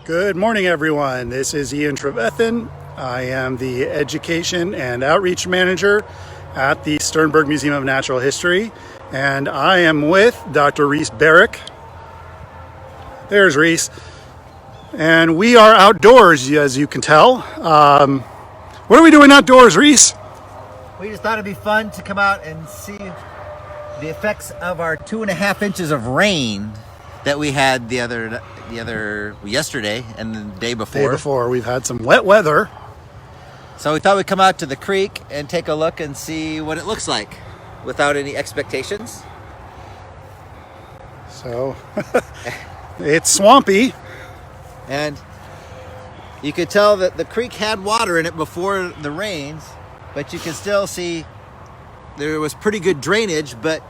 Good morning, everyone. This is Ian Trevethan. I am the Education and Outreach Manager at the Sternberg Museum of Natural History, and I am with Dr. Reese Barrick. There's Reese. And we are outdoors, as you can tell. What are we doing outdoors, Reese? We just thought it'd be fun to come out and see the effects of our 2.5 inches of rain that we had yesterday and the day before. We've had some wet weather. So we thought we'd come out to the creek and take a look and see what it looks like without any expectations. So it's swampy. And you could tell that the creek had water in it before the rains, but you can still see there was pretty good drainage, but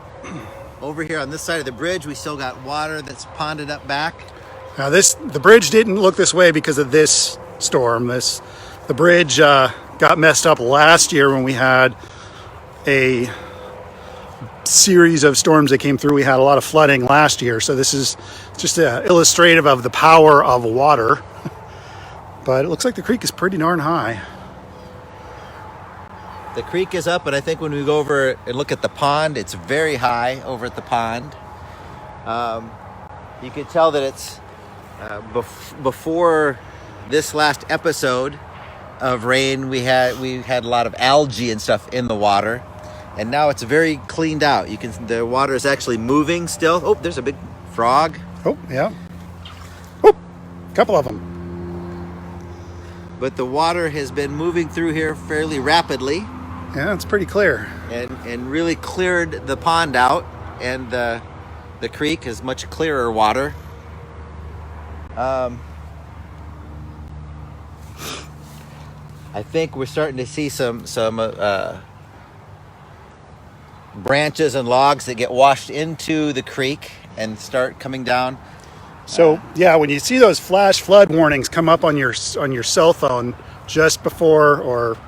over here on this side of the bridge, we still got water that's ponded up back. Now the bridge didn't look this way because of this storm. The bridge got messed up last year when we had a series of storms that came through. We had a lot of flooding last year, so this is just illustrative of the power of water. But it looks like the creek is pretty darn high. The creek is up, but I think when we go over and look at the pond, it's very high over at the pond. You could tell that it's before this last episode of rain, we had a lot of algae and stuff in the water, and now it's very cleaned out. The water is actually moving still. Oh, there's a big frog. Oh, yeah. Oh, a couple of them. But the water has been moving through here fairly rapidly. Yeah, it's pretty clear. And really cleared the pond out, and the creek is much clearer water. I think we're starting to see some branches and logs that get washed into the creek and start coming down. So yeah, when you see those flash flood warnings come up on your cell phone just before, or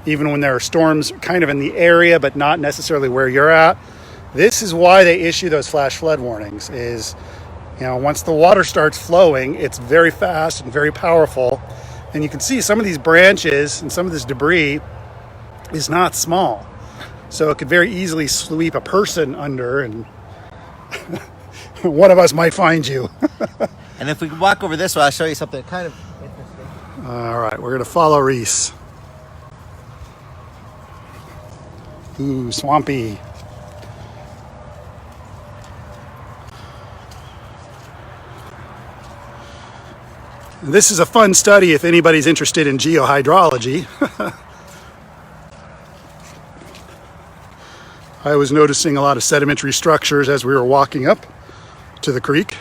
even when there are storms kind of in the area but not necessarily where you're at, this is why they issue those flash flood warnings. Is, once the water starts flowing, it's very fast and very powerful, and you can see some of these branches and some of this debris is not small, so it could very easily sweep a person under, and one of us might find you. And if we walk over this way, I'll show you something kind of interesting. All right, we're going to follow Reese. Ooh, swampy. This is a fun study if anybody's interested in geohydrology. I was noticing a lot of sedimentary structures as we were walking up to the creek.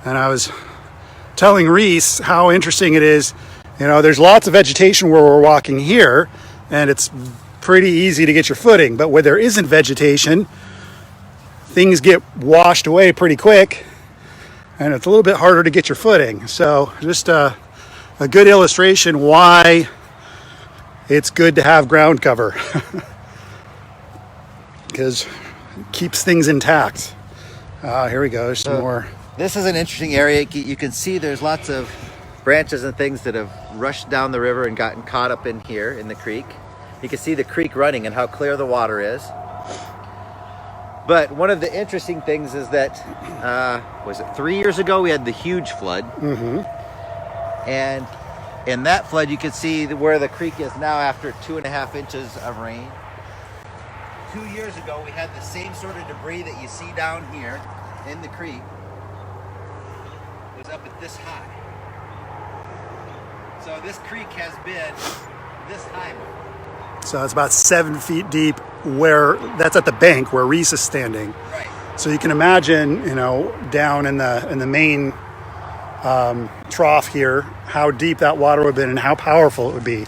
And I was telling Reese how interesting it is. There's lots of vegetation where we're walking here, and it's pretty easy to get your footing. But where there isn't vegetation, things get washed away pretty quick, and it's a little bit harder to get your footing. So just a good illustration why it's good to have ground cover, because it keeps things intact. Here we go, there's some more. This is an interesting area. You can see there's lots of branches and things that have rushed down the river and gotten caught up in here in the creek. You can see the creek running and how clear the water is. But one of the interesting things is that, was it 3 years ago, we had the huge flood. Mm-hmm. And in that flood, you can see where the creek is now after 2.5 inches of rain. 2 years ago, we had the same sort of debris that you see down here in the creek. It was up at this high. So this creek has been this high before. So it's about 7 feet deep, where that's at the bank where Reese is standing. Right. So you can imagine, down in the main trough here, how deep that water would have been and how powerful it would be.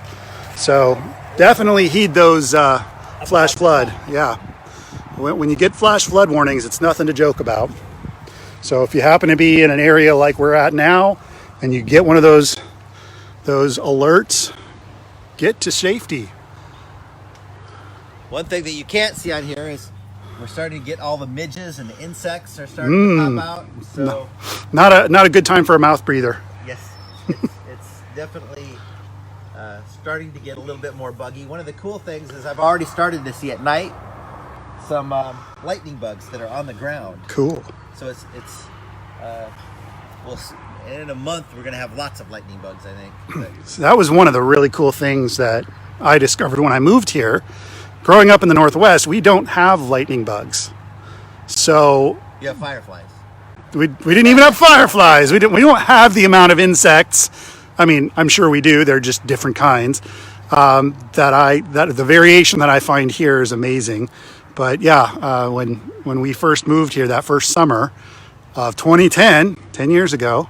So definitely heed those flash flood. Yeah. When you get flash flood warnings, it's nothing to joke about. So if you happen to be in an area like we're at now and you get one of those alerts, get to safety. One thing that you can't see on here is we're starting to get all the midges and the insects are starting to pop out. So not a good time for a mouth breather. yes, it's definitely starting to get a little bit more buggy. One of the cool things is I've already started to see at night some lightning bugs that are on the ground. Cool. So it's in a month we're gonna have lots of lightning bugs, I think. But So that was one of the really cool things that I discovered when I moved here. Growing up in the Northwest, we don't have lightning bugs. So you have fireflies. we didn't even have fireflies. We don't have the amount of insects. I mean, I'm sure we do. They're just different kinds. That the variation that I find here is amazing. But yeah, when we first moved here that first summer of 2010, 10 years ago,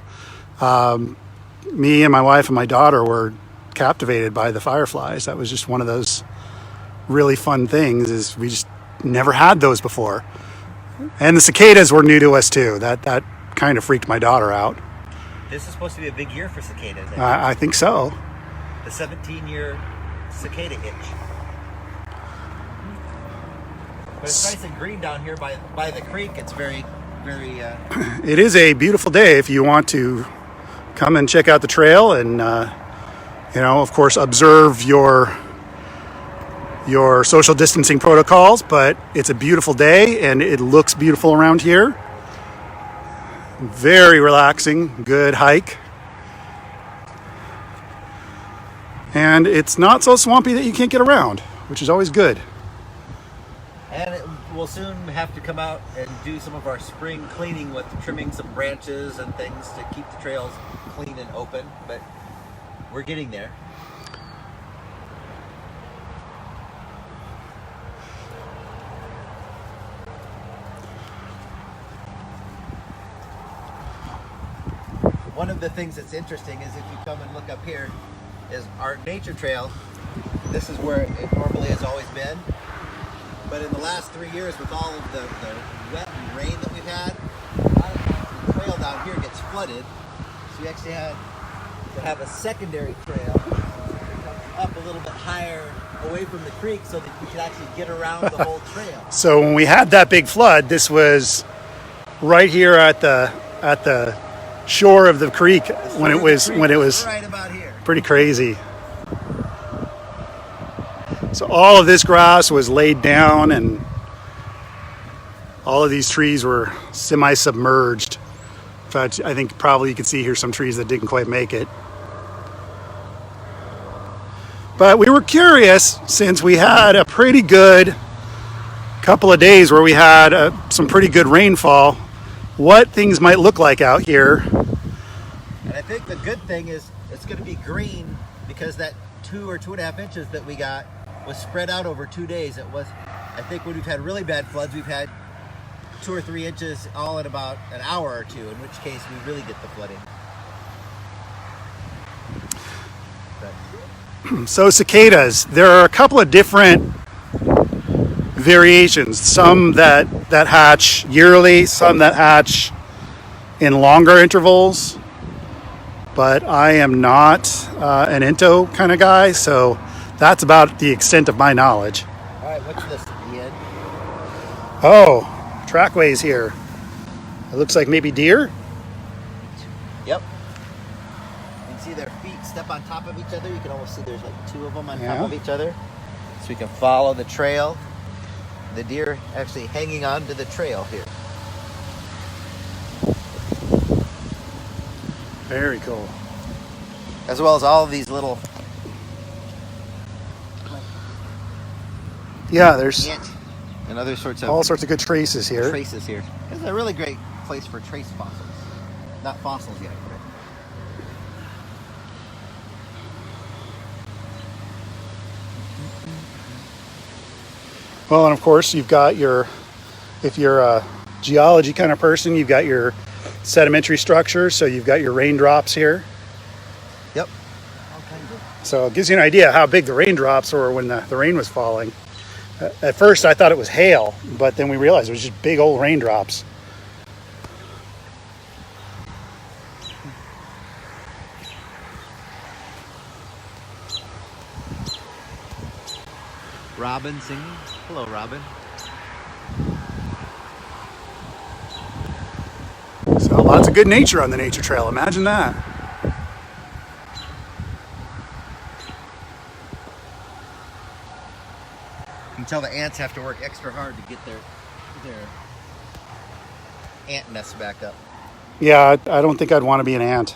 me and my wife and my daughter were captivated by the fireflies. That was just one of those really fun things. Is we just never had those before, and the cicadas were new to us too. That kind of freaked my daughter out. This is supposed to be a big year for cicadas. I think so. The 17-year cicada itch. But it's nice and green down here by the creek. It's very, very. It is a beautiful day if you want to come and check out the trail and, of course, observe your social distancing protocols. But it's a beautiful day and it looks beautiful around here. Very relaxing, good hike. And it's not so swampy that you can't get around, which is always good. And we'll soon have to come out and do some of our spring cleaning with trimming some branches and things to keep the trails clean and open, but we're getting there. One of the things that's interesting is if you come and look up here is our nature trail. This is where it normally has always been. But in the last 3 years, with all of the wet and rain that we've had, the trail down here gets flooded. So we actually had to have a secondary trail up a little bit higher away from the creek so that we could actually get around the whole trail. So when we had that big flood, this was right here at the shore of the creek when it was right about here. pretty crazy. So all of this grass was laid down and all of these trees were semi-submerged. In fact, I think probably you can see here some trees that didn't quite make it. But we were curious, since we had a pretty good couple of days where we had some pretty good rainfall, what things might look like out here. And I think the good thing is it's going to be green because that 2 or 2.5 inches that we got was spread out over 2 days. It was, I think when we've had really bad floods, we've had 2 or 3 inches all in about an hour or two, in which case we really get the flooding. But So cicadas, there are a couple of different variations. Some that hatch yearly, some that hatch in longer intervals. But I am not an Into kind of guy, so that's about the extent of my knowledge. all right, what's this at the end? Oh, trackways here. It looks like maybe deer. Yep. You can see their feet step on top of each other. You can almost see there's like 2 of them on top of each other. So we can follow the trail. The deer actually hanging on to the trail here. Very cool. As well as all of these little Yeah, there's ant and other sorts of all sorts of good traces here. traces here. This is a really great place for trace fossils. Not fossils yet, but Well, and of course, you've got if you're a geology kind of person, you've got your sedimentary structure, so you've got your raindrops here. yep. So it gives you an idea how big the raindrops were when the rain was falling. At first, I thought it was hail, but then we realized it was just big old raindrops. Robin singing. Hello, Robin. good nature on the nature trail. Imagine that. You can tell the ants have to work extra hard to get their ant nests back up. Yeah, I don't think I'd want to be an ant.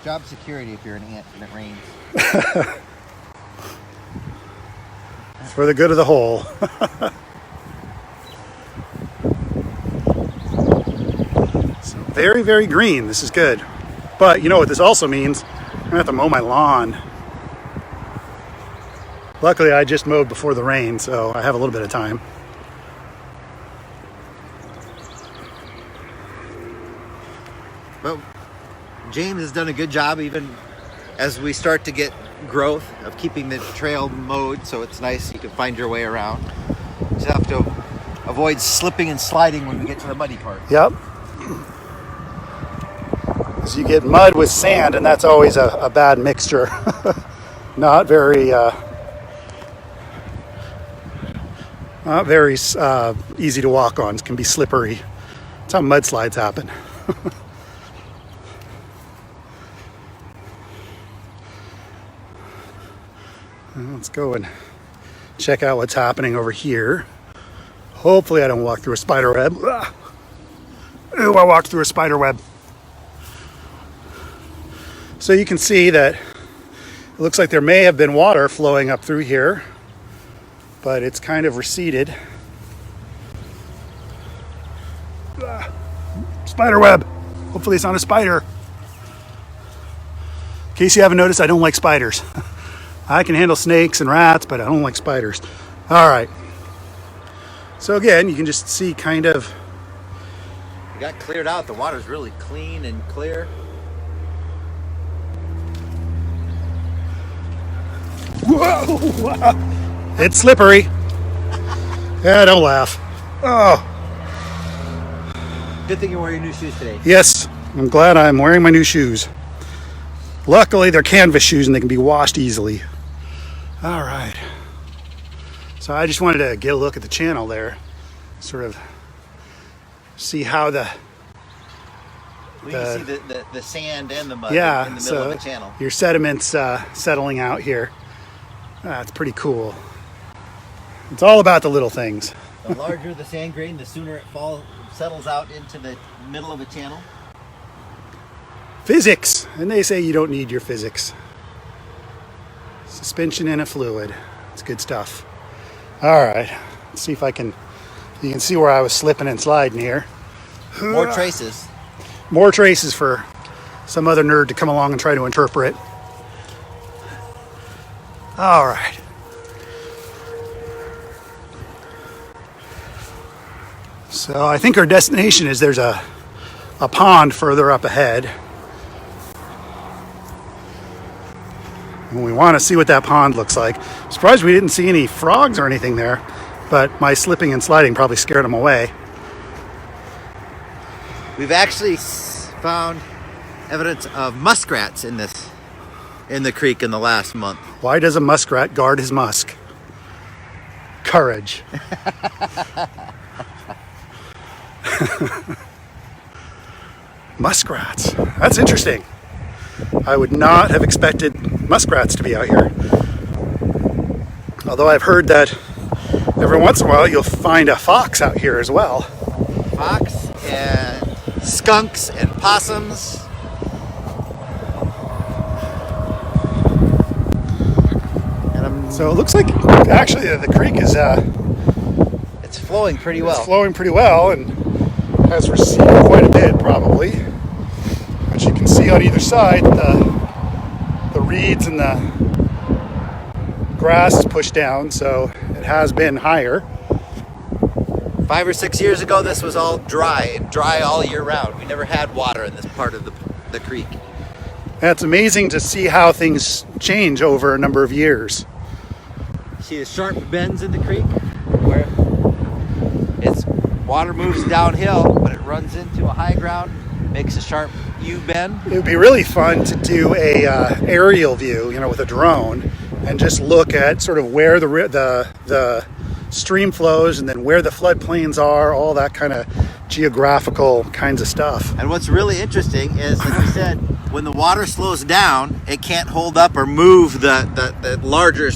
Job security if you're an ant and it rains. For the good of the whole. So very, very green. This is good. But you know what this also means? I'm going to have to mow my lawn. Luckily, I just mowed before the rain, so I have a little bit of time. But James has done a good job, even as we start to get growth, of keeping the trail mowed, so it's nice you can find your way around. Just have to avoid slipping and sliding when we get to the muddy part. Yep. Because you get mud with sand, and that's always a bad mixture. Not very easy to walk on. It can be slippery. That's how mudslides happen. Let's go and check out what's happening over here. Hopefully I don't walk through a spider web. Ooh, I walked through a spider web. So you can see that it looks like there may have been water flowing up through here, but it's kind of receded. Spider web. Hopefully it's not a spider. In case you haven't noticed, I don't like spiders. I can handle snakes and rats, but I don't like spiders. All right. So again, you can just see kind of... It got cleared out. The water's really clean and clear. Whoa! It's slippery. Yeah, don't laugh. Oh. Good thing you're wearing new shoes today. Yes, I'm glad I'm wearing my new shoes. Luckily, they're canvas shoes and they can be washed easily. All right. So I just wanted to get a look at the channel there, sort of see how the... Well, you can see the sand and the mud yeah, in the middle of the channel. Your sediments settling out here. That's pretty cool. It's all about the little things. The larger the sand grain, the sooner it settles out into the middle of a channel. Physics, and they say you don't need your physics. Suspension in a fluid. It's good stuff. All right, let's see if I can. You can see where I was slipping and sliding here. More traces. More traces for some other nerd to come along and try to interpret. All right. So I think our destination is there's a pond further up ahead. And we want to see what that pond looks like. I'm surprised we didn't see any frogs or anything there, but my slipping and sliding probably scared them away. We've actually found evidence of muskrats in the creek in the last month. Why does a muskrat guard his musk? Courage. Muskrats. That's interesting. I would not have expected muskrats to be out here. Although I've heard that every once in a while you'll find a fox out here as well. Fox and skunks and possums. So it looks like actually the creek is it's flowing pretty well. It's flowing pretty well and has receded quite a bit probably. But you can see on either side the reeds and the grass is pushed down, so it has been higher. 5 or 6 years ago, this was all dry all year round. We never had water in this part of the creek. And it's amazing to see how things change over a number of years. See the sharp bends in the creek where its water moves downhill, but it runs into a high ground makes a sharp U-bend. It would be really fun to do a aerial view, with a drone, and just look at sort of where the stream flows, and then where the floodplains are, all that kind of geographical kinds of stuff. And what's really interesting is, like we said, when the water slows down, it can't hold up or move the larger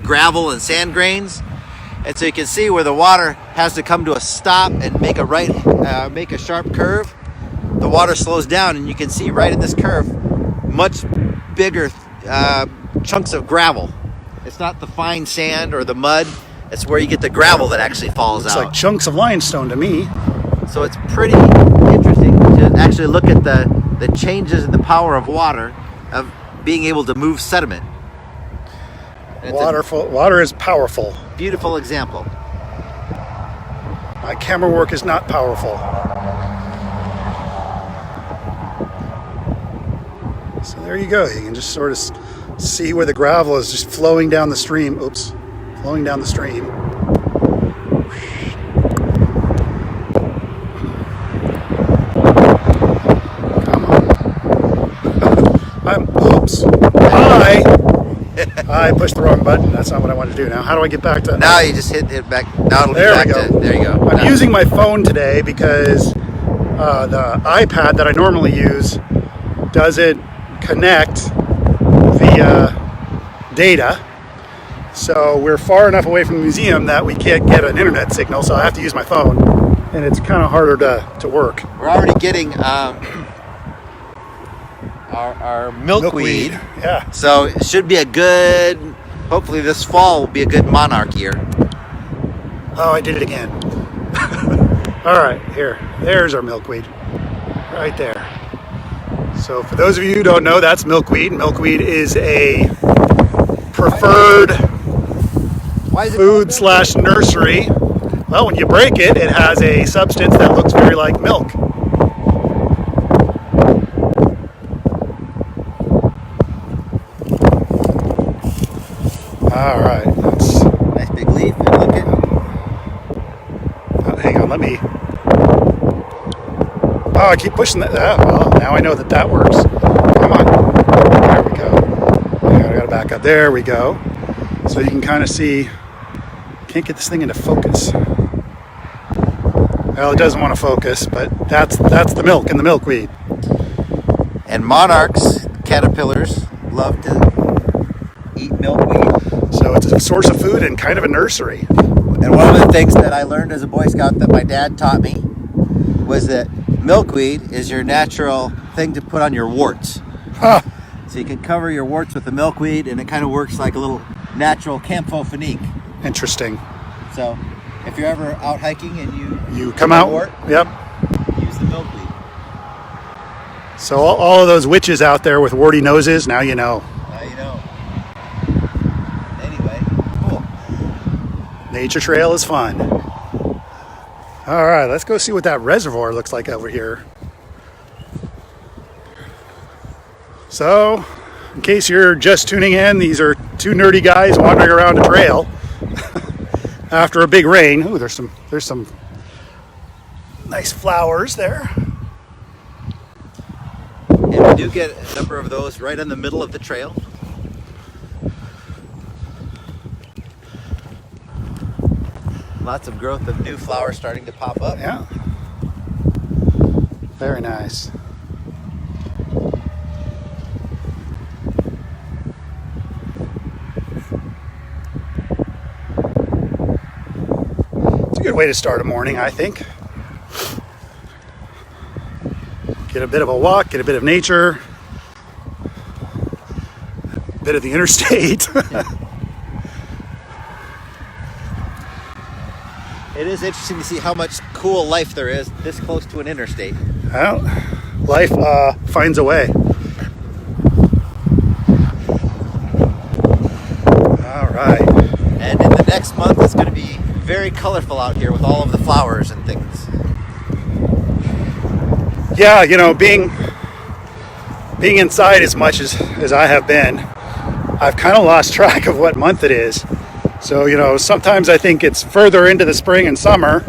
gravel and sand grains. And so you can see where the water has to come to a stop and make a sharp curve. The water slows down, and you can see right in this curve much bigger chunks of gravel. It's not the fine sand or the mud. It's where you get the gravel that actually falls out. It's like chunks of limestone to me. So it's pretty interesting to actually look at the changes in the power of water, of being able to move sediment. Water is powerful. Beautiful example. My camera work is not powerful. So there you go. You can just sort of see where the gravel is just flowing down the stream. Oops. Flowing down the stream. Come on. Oops. Hi. I pushed the wrong button. That's not what I wanted to do. Now, how do I get back to... Now you just hit back. Now it'll be There back we go. to... There you go. I'm using my phone today because the iPad that I normally use doesn't connect via data. So we're far enough away from the museum that we can't get an internet signal, so I have to use my phone. And it's kind of harder to work. We're already getting our milkweed. Yeah. So it should be a good... Hopefully this fall will be a good monarch year. Oh, I did it again. All right, here. There's our milkweed. Right there. So for those of you who don't know, that's milkweed. Milkweed is a preferred food/nursery. Well, when you break it, it has a substance that looks very like milk. All right. Nice big leaf. And look at... Hang on, let me... Oh, I keep pushing that. Well, now I know that works. Come on. There we go. I gotta back up. There we go. So you can kind of see... Can't get this thing into focus. Well, it doesn't want to focus, but that's the milk in the milkweed. And monarchs, caterpillars, love to eat milkweed. So it's a source of food and kind of a nursery. And one of the things that I learned as a Boy Scout that my dad taught me was that milkweed is your natural thing to put on your warts. Huh. So you can cover your warts with the milkweed, and it kind of works like a little natural camphophonique. Interesting. So if you're ever out hiking and you come out, wart, yep. use the milkweed. So all of those witches out there with warty noses, now you know. Now you know. Anyway, cool. Nature trail is fun. All right, let's go see what that reservoir looks like over here. So, in case you're just tuning in, these are two nerdy guys wandering around a trail after a big rain. Ooh, there's some nice flowers there. And we do get a number of those right in the middle of the trail. Lots of growth of new flowers starting to pop up. Yeah. Very nice. It's a good way to start a morning, I think. Get a bit of a walk, get a bit of nature, a bit of the interstate. It is interesting to see how much cool life there is this close to an interstate. Well, life finds a way. All right. And in the next month, it's going to be very colorful out here with all of the flowers and things. Yeah, being inside as much as I have been, I've kind of lost track of what month it is. So, sometimes I think it's further into the spring and summer,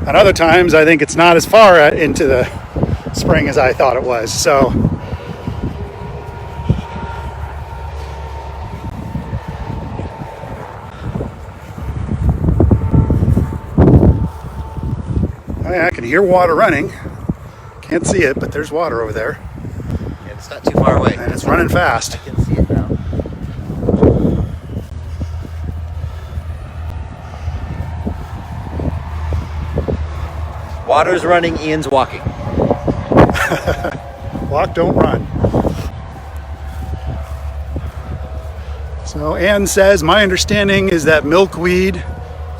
and other times I think it's not as far into the spring as I thought it was. So I can hear water running. Can't see it, but there's water over there. And it's not too far away. And it's running fast. I can see it now. Water's running, Ian's walking. Walk, don't run. So Ann says, my understanding is that milkweed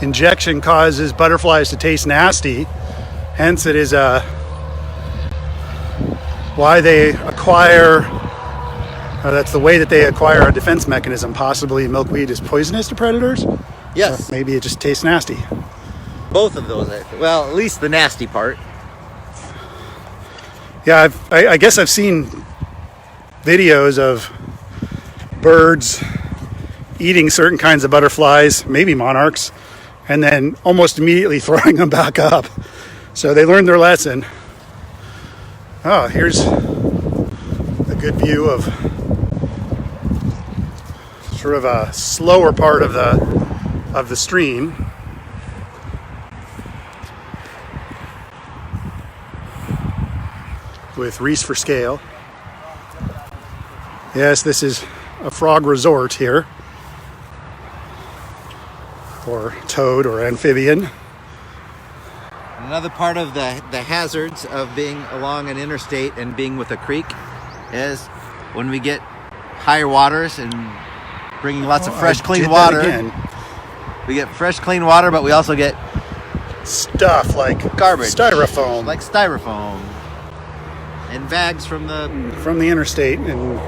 injection causes butterflies to taste nasty. Hence it is why they acquire, that's the way that they acquire a defense mechanism. Possibly milkweed is poisonous to predators? Yes. Or maybe it just tastes nasty. Both of those, well, at least the nasty part. Yeah, I guess I've seen videos of birds eating certain kinds of butterflies, maybe monarchs, and then almost immediately throwing them back up. So they learned their lesson. Oh, here's a good view of sort of a slower part of the stream. With Reese for scale. Yes, this is a frog resort here. Or toad or amphibian. Another part of the hazards of being along an interstate and being with a creek is when we get higher waters and bringing lots of fresh, clean water. We get fresh, clean water, but we also get stuff like garbage, styrofoam, like styrofoam, and bags from the interstate. And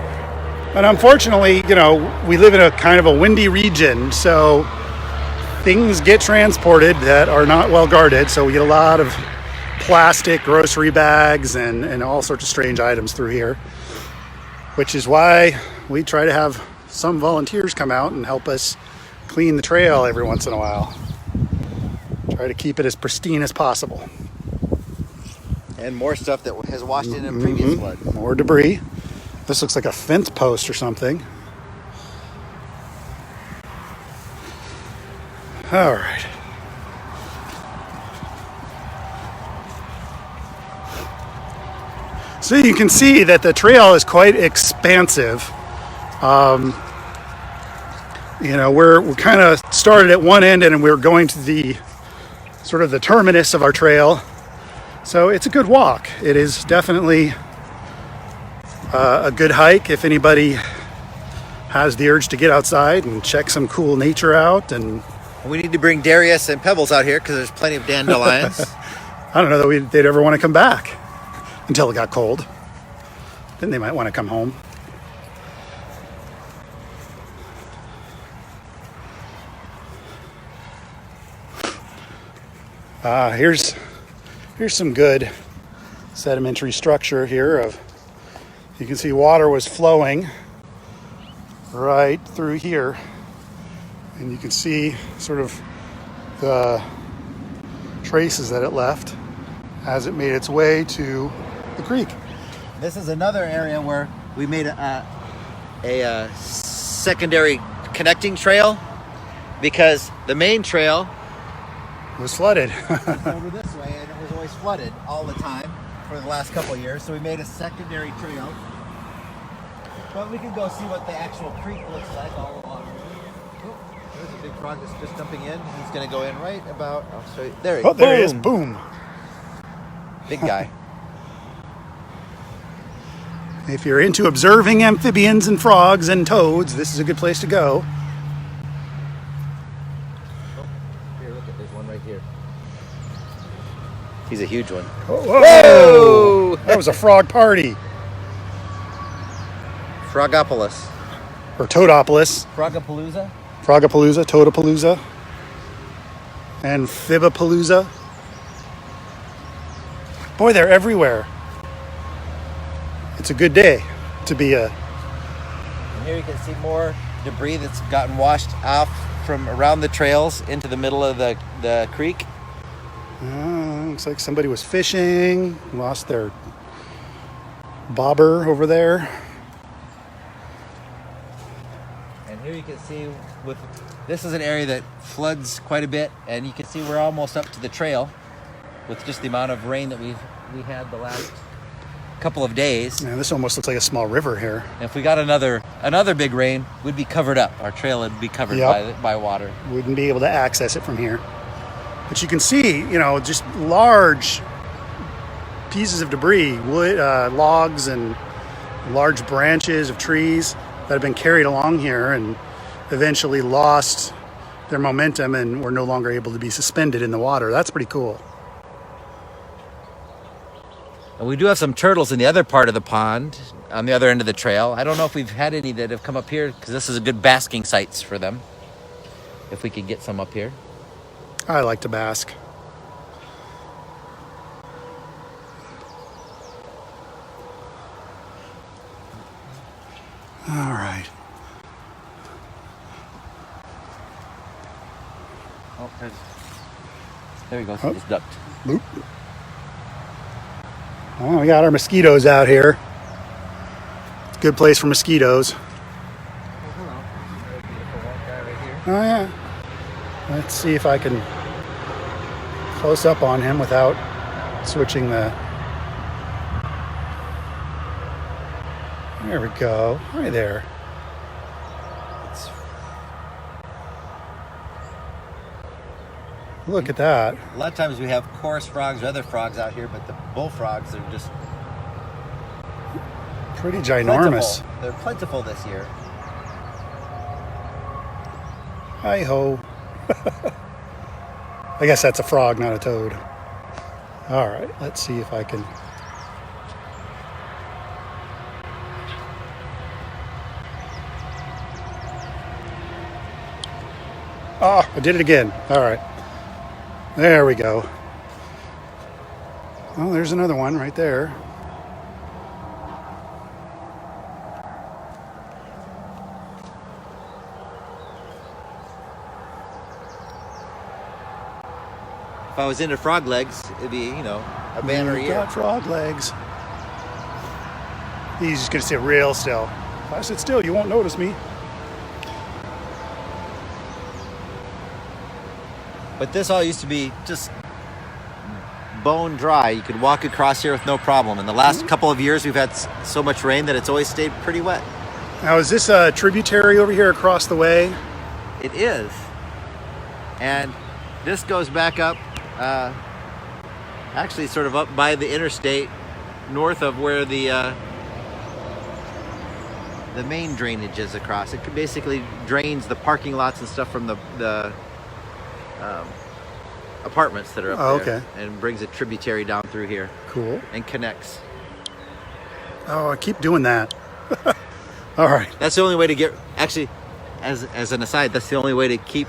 unfortunately, we live in a kind of a windy region, so things get transported that are not well guarded. So we get a lot of plastic grocery bags and all sorts of strange items through here, which is why we try to have some volunteers come out and help us clean the trail every once in a while. Try to keep it as pristine as possible. And more stuff that has washed in a previous flood. More debris. This looks like a fence post or something. All right. So you can see that the trail is quite expansive. We're kind of started at one end and we're going to the sort of the terminus of our trail. So it's a good walk. It is definitely a good hike if anybody has the urge to get outside and check some cool nature out. And we need to bring Darius and Pebbles out here because there's plenty of dandelions. I don't know that they'd ever want to come back until it got cold. Then they might want to come home. Here's some good sedimentary structure here. You can see water was flowing right through here, and you can see sort of the traces that it left as it made its way to the creek. This is another area where we made a secondary connecting trail because the main trail was flooded. over this way, and it was always flooded all the time for the last couple of years. So we made a secondary trail, but we can go see what the actual creek looks like all along. Oh, there's a big frog that's just jumping in. He's going to go in right about. I'll show you. There he is. Oh, there he is. Boom. Big guy. If you're into observing amphibians and frogs and toads, this is a good place to go. Here, look at there's one right here. He's a huge one. Whoa! Whoa! That was a frog party. Frogopolis. Or Toadopolis. Frogapalooza? Frogapalooza, Toadapalooza. Amphibapalooza. Boy, they're everywhere. It's a good day to be a... And here you can see more debris that's gotten washed off from around the trails into the middle of the creek. Looks like somebody was fishing, lost their bobber over there. And here you can see this is an area that floods quite a bit, and you can see we're almost up to the trail with just the amount of rain that we had the last couple of days. Man, this almost looks like a small river here. And if we got another big rain, we'd be covered up. Our trail would be covered by water. Wouldn't be able to access it from here. But you can see, just large pieces of debris, wood, logs, and large branches of trees that have been carried along here and eventually lost their momentum and were no longer able to be suspended in the water. That's pretty cool. And we do have some turtles in the other part of the pond, on the other end of the trail. I don't know if we've had any that have come up here, because this is a good basking sites for them, if we could get some up here. I like to bask. All right. Oh, there he goes. He just ducked. Boop. Well, we got our mosquitoes out here. Good place for mosquitoes. Hello. There's a beautiful white guy right here. Oh yeah. Let's see if I can close up on him without switching the... There we go. Hi there. Look at that. A lot of times we have chorus frogs or other frogs out here, but the bullfrogs are just Pretty ginormous. plentiful. They're plentiful this year. Hi ho. I guess that's a frog, not a toad. All right, let's see if I can... Oh, I did it again. All right. There we go. Oh, there's another one right there. If I was into frog legs, it'd be, a banner You've year. got frog legs. He's just going to sit real still. If I sit still, you won't notice me. But this all used to be just bone dry. You could walk across here with no problem. In the last couple of years, we've had so much rain that it's always stayed pretty wet. Now, is this a tributary over here across the way? It is. And this goes back up, actually sort of up by the interstate, north of where the main drainage is across. It basically drains the parking lots and stuff from the apartments that are up there. Okay. And brings a tributary down through here. Cool. And connects. Oh, I keep doing that. All right. That's the only way to get, actually, as an aside, that's the only way to keep,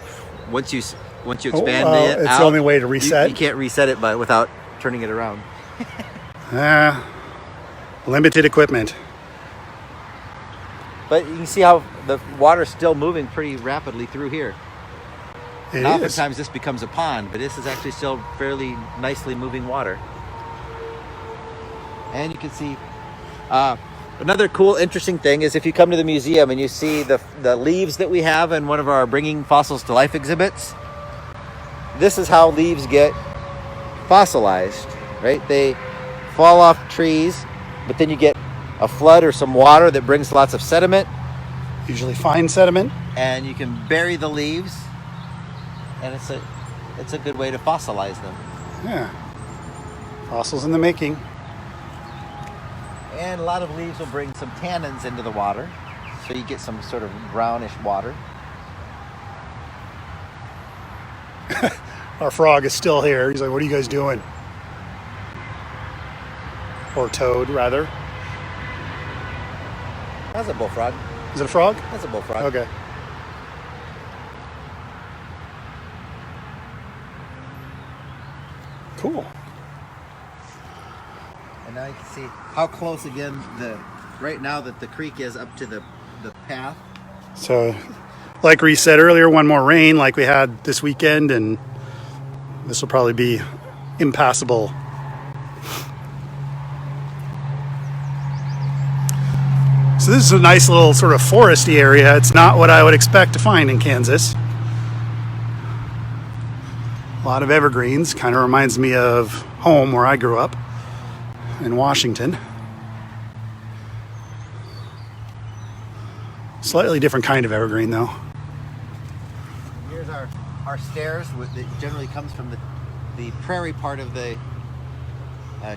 once you expand it it's out, the only way to reset? You can't reset it without turning it around. Limited equipment. But you can see how the water's still moving pretty rapidly through here. It Now, is. oftentimes this becomes a pond, but this is actually still fairly nicely moving water. And you can see another cool, interesting thing is if you come to the museum and you see the leaves that we have in one of our Bringing Fossils to Life exhibits, this is how leaves get fossilized, right? They fall off trees, but then you get a flood or some water that brings lots of sediment, Usually fine sediment. and you can bury the leaves, and it's a good way to fossilize them. Yeah. Fossils in the making. And a lot of leaves will bring some tannins into the water, so you get some sort of brownish water. Our frog is still here. He's like, what are you guys doing? Or toad, rather. That's a bullfrog. Is it a frog? That's a bullfrog. Okay. Cool. And now you can see how close again right now that the creek is up to the path. So, like Reese said earlier, one more rain like we had this weekend, and this will probably be impassable. So this is a nice little sort of foresty area. It's not what I would expect to find in Kansas. A lot of evergreens. Kind of reminds me of home where I grew up in Washington. Slightly different kind of evergreen though. Here's our stairs that generally comes from the prairie part of the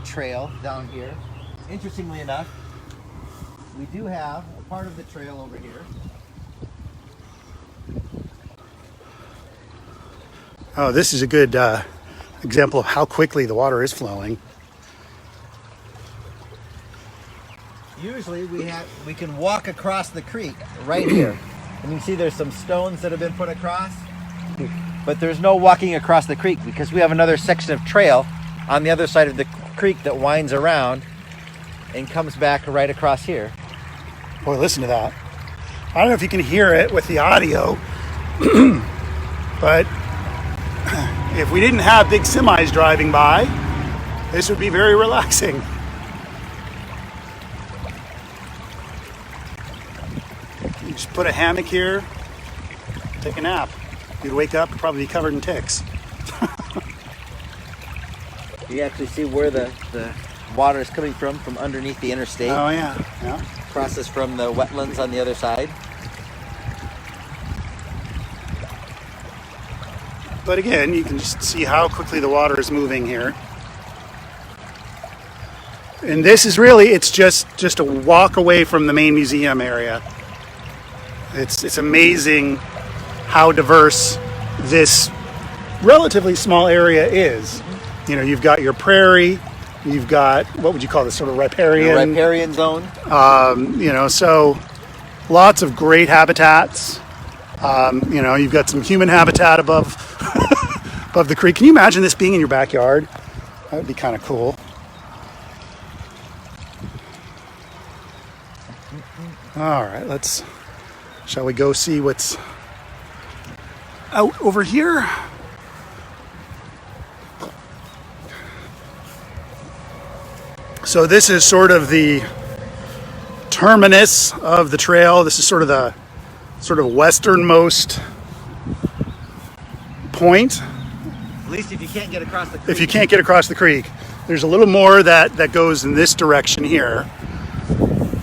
trail down here. Interestingly enough, we do have a part of the trail over here. Oh, this is a good example of how quickly the water is flowing. Usually we can walk across the creek right here. And you can see there's some stones that have been put across. But there's no walking across the creek because we have another section of trail on the other side of the creek that winds around and comes back right across here. Boy, listen to that. I don't know if you can hear it with the audio, but if we didn't have big semis driving by, this would be very relaxing. You just put a hammock here, take a nap. You'd wake up, probably be covered in ticks. You actually see where the water is coming from underneath the interstate. Oh yeah, yeah. Crosses from the wetlands on the other side. But again, you can just see how quickly the water is moving here. And this is really, it's just a walk away from the main museum area. It's amazing how diverse this relatively small area is. You know, you've got your prairie, you've got, what would you call this, sort of riparian? The riparian zone. You know, so lots of great habitats. You know, you've got some human habitat above above the creek. Can you imagine this being in your backyard? That would be kind of cool. All right, shall we go see what's out over here? So this is sort of the terminus of the trail. This is sort of the westernmost point. At least if you can't get across the creek. If you can't get across the creek. There's a little more that goes in this direction here.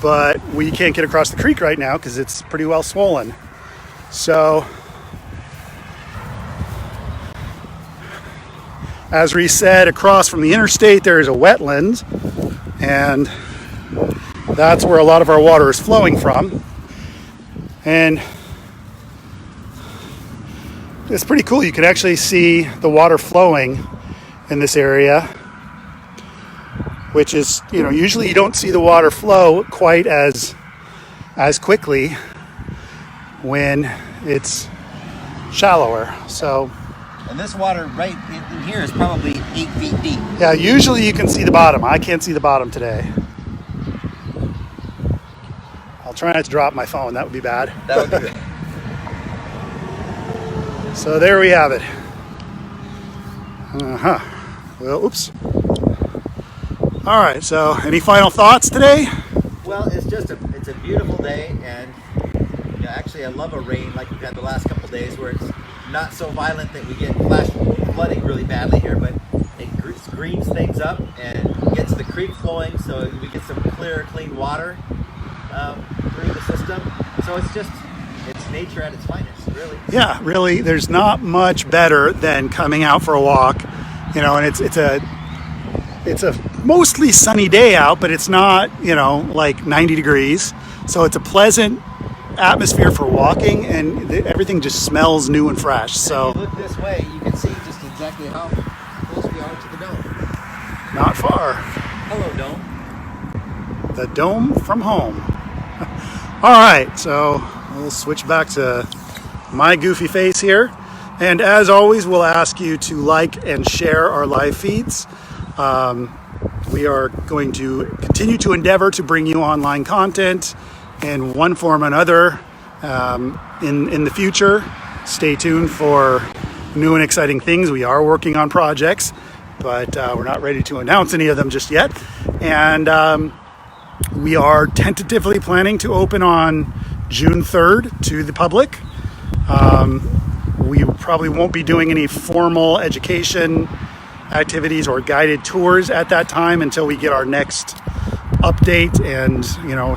But we can't get across the creek right now because it's pretty well swollen. So, as Reese said, across from the interstate there is a wetland, and that's where a lot of our water is flowing from. And it's pretty cool. You can actually see the water flowing in this area, which is, you know, usually you don't see the water flow quite as quickly when it's shallower. So, and this water right in here is probably 8 feet deep. Yeah, usually you can see the bottom. I can't see the bottom today. I'll try not to drop my phone. That would be bad. That would be bad. So there we have it. Well, oops. All right, so any final thoughts today? Well, it's a beautiful day, and you know, actually I love a rain like we've had the last couple of days where it's not so violent that we get flash flooding really badly here, but it greens things up and gets the creek flowing so we get some clear, clean water through the system. So it's nature at its finest, really. Yeah, really, there's not much better than coming out for a walk, you know, and it's a mostly sunny day out, but it's not, you know, like 90 degrees. So it's a pleasant atmosphere for walking, and everything just smells new and fresh. So if you look this way, you can see just exactly how close we are to the dome. Not far. Hello, dome. The dome from home. All right, so we'll switch back to my goofy face here. And as always, we'll ask you to like and share our live feeds. We are going to continue to endeavor to bring you online content in one form or another in the future. Stay tuned for new and exciting things. We are working on projects, but we're not ready to announce any of them just yet. And We are tentatively planning to open on June 3rd to the public. We probably won't be doing any formal education activities or guided tours at that time until we get our next update and,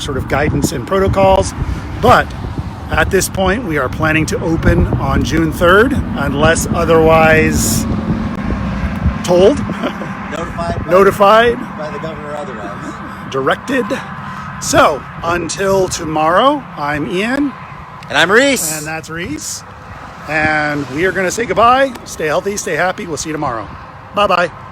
sort of guidance and protocols. But at this point, we are planning to open on June 3rd, unless otherwise told, notified by the governor otherwise. Directed. So until tomorrow, I'm Ian. And I'm Reese. And that's Reese. And we are going to say goodbye. Stay healthy, stay happy. We'll see you tomorrow. Bye-bye.